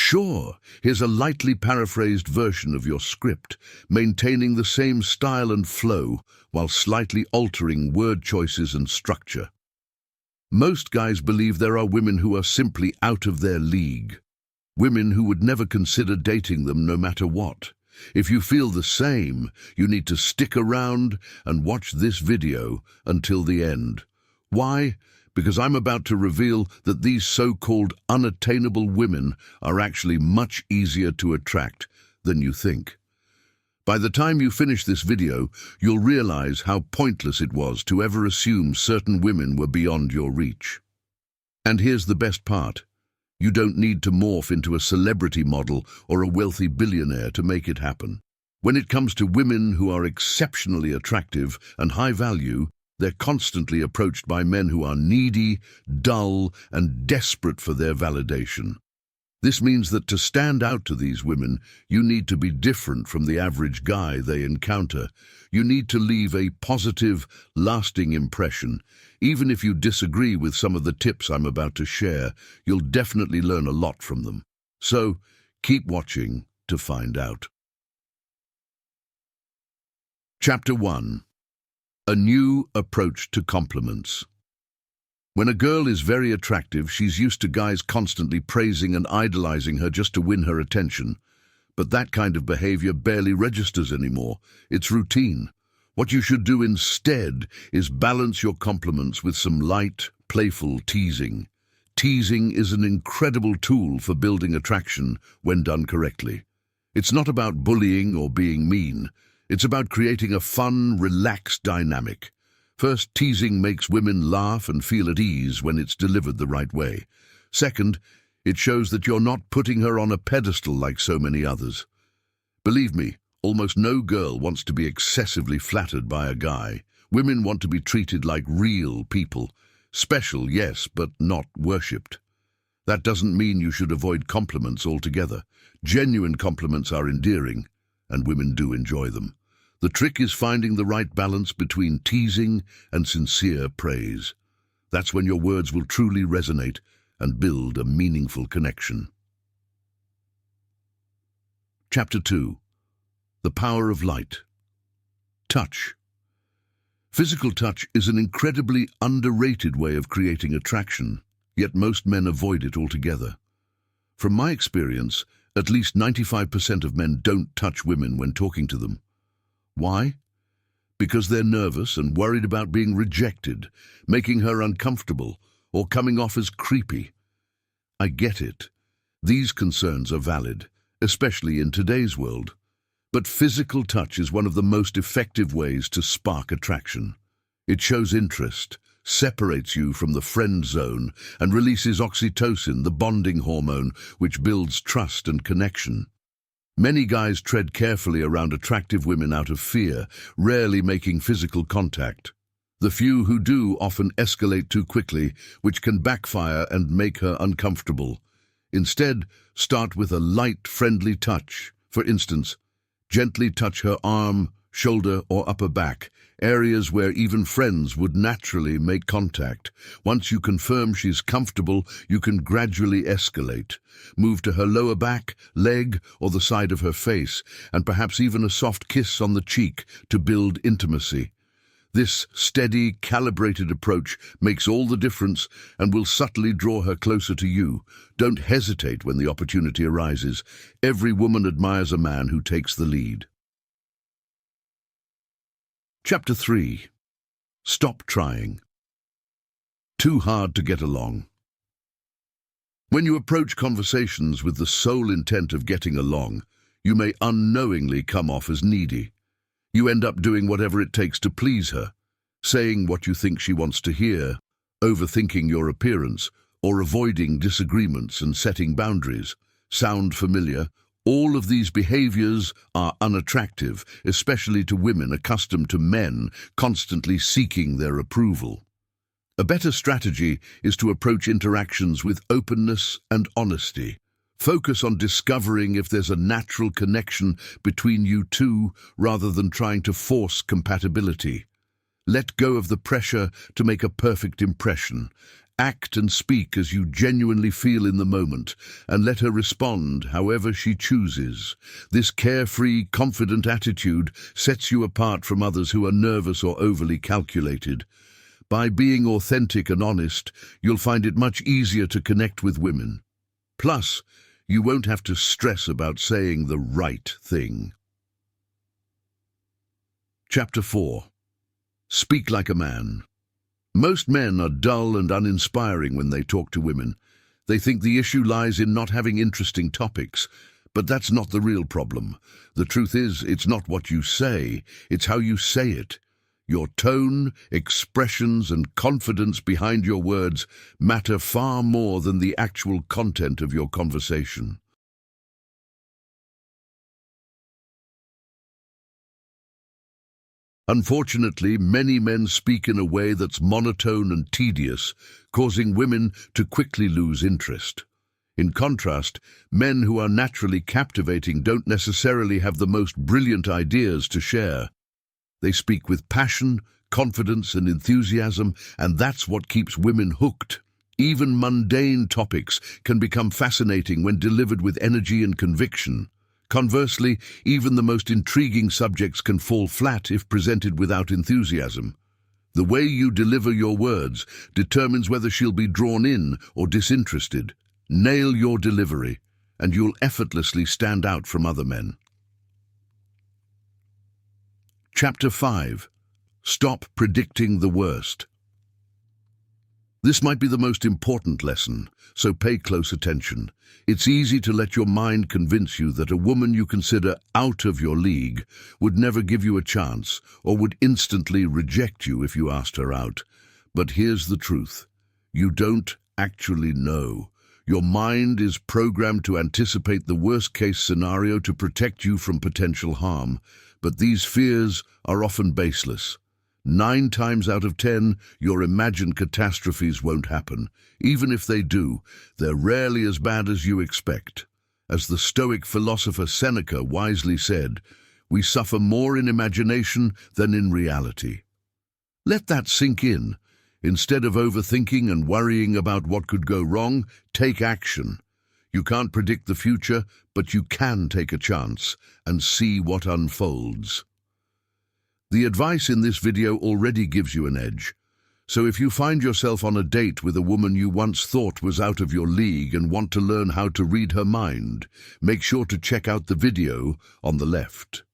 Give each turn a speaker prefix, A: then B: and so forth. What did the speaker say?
A: Sure, here's a lightly paraphrased version of your script, maintaining the same style and flow while slightly altering word choices and structure. Most guys believe there are women who are simply out of their league. Women who would never consider dating them no matter what. If you feel the same, you need to stick around and watch this video until the end. Why? Because I'm about to reveal that these so-called unattainable women are actually much easier to attract than you think. By the time you finish this video, you'll realize how pointless it was to ever assume certain women were beyond your reach. And here's the best part. You don't need to morph into a celebrity model or a wealthy billionaire to make it happen. When it comes to women who are exceptionally attractive and high value, they're constantly approached by men who are needy, dull, and desperate for their validation. This means that to stand out to these women, you need to be different from the average guy they encounter. You need to leave a positive, lasting impression. Even if you disagree with some of the tips I'm about to share, you'll definitely learn a lot from them. So, keep watching to find out. Chapter 1. A new approach to compliments. When a girl is very attractive, she's used to guys constantly praising and idolizing her just to win her attention. But that kind of behavior barely registers anymore. It's routine. What you should do instead is balance your compliments with some light, playful teasing. Teasing is an incredible tool for building attraction when done correctly. It's not about bullying or being mean. It's about creating a fun, relaxed dynamic. First, teasing makes women laugh and feel at ease when it's delivered the right way. Second, it shows that you're not putting her on a pedestal like so many others. Believe me, almost no girl wants to be excessively flattered by a guy. Women want to be treated like real people. Special, yes, but not worshipped. That doesn't mean you should avoid compliments altogether. Genuine compliments are endearing, and women do enjoy them. The trick is finding the right balance between teasing and sincere praise. That's when your words will truly resonate and build a meaningful connection. Chapter 2. The Power of Light. Touch. Physical touch is an incredibly underrated way of creating attraction, yet most men avoid it altogether. From my experience, at least 95% of men don't touch women when talking to them. Why? Because they're nervous and worried about being rejected, making her uncomfortable, or coming off as creepy. I get it. These concerns are valid, especially in today's world. But physical touch is one of the most effective ways to spark attraction. It shows interest, separates you from the friend zone, and releases oxytocin, the bonding hormone, which builds trust and connection. Many guys tread carefully around attractive women out of fear, rarely making physical contact. The few who do often escalate too quickly, which can backfire and make her uncomfortable. Instead, start with a light, friendly touch. For instance, gently touch her arm, shoulder, or upper back, areas where even friends would naturally make contact. Once you confirm she's comfortable, you can gradually escalate. Move to her lower back, leg, or the side of her face, and perhaps even a soft kiss on the cheek to build intimacy. This steady, calibrated approach makes all the difference and will subtly draw her closer to you. Don't hesitate when the opportunity arises. Every woman admires a man who takes the lead. Chapter 3. Stop trying. Too hard to get along. When you approach conversations with the sole intent of getting along, you may unknowingly come off as needy. You end up doing whatever it takes to please her, saying what you think she wants to hear, overthinking your appearance, or avoiding disagreements and setting boundaries. Sound familiar? All of these behaviors are unattractive, especially to women accustomed to men constantly seeking their approval. A better strategy is to approach interactions with openness and honesty. Focus on discovering if there's a natural connection between you two rather than trying to force compatibility. Let go of the pressure to make a perfect impression. Act and speak as you genuinely feel in the moment, and let her respond however she chooses. This carefree, confident attitude sets you apart from others who are nervous or overly calculated. By being authentic and honest, you'll find it much easier to connect with women. Plus, you won't have to stress about saying the right thing. Chapter 4. Speak like a man. Most men are dull and uninspiring when they talk to women. They think the issue lies in not having interesting topics, but that's not the real problem. The truth is, it's not what you say, it's how you say it. Your tone, expressions, and confidence behind your words matter far more than the actual content of your conversation. Unfortunately, many men speak in a way that's monotone and tedious, causing women to quickly lose interest. In contrast, men who are naturally captivating don't necessarily have the most brilliant ideas to share. They speak with passion, confidence, and enthusiasm, and that's what keeps women hooked. Even mundane topics can become fascinating when delivered with energy and conviction. Conversely, even the most intriguing subjects can fall flat if presented without enthusiasm. The way you deliver your words determines whether she'll be drawn in or disinterested. Nail your delivery, and you'll effortlessly stand out from other men. Chapter 5. Stop predicting the worst. This might be the most important lesson, so pay close attention. It's easy to let your mind convince you that a woman you consider out of your league would never give you a chance or would instantly reject you if you asked her out. But here's the truth. You don't actually know. Your mind is programmed to anticipate the worst-case scenario to protect you from potential harm, but these fears are often baseless. 9 times out of 10, your imagined catastrophes won't happen. Even if they do, they're rarely as bad as you expect. As the Stoic philosopher Seneca wisely said, we suffer more in imagination than in reality. Let that sink in. Instead of overthinking and worrying about what could go wrong, take action. You can't predict the future, but you can take a chance and see what unfolds. The advice in this video already gives you an edge. So if you find yourself on a date with a woman you once thought was out of your league and want to learn how to read her mind, make sure to check out the video on the left.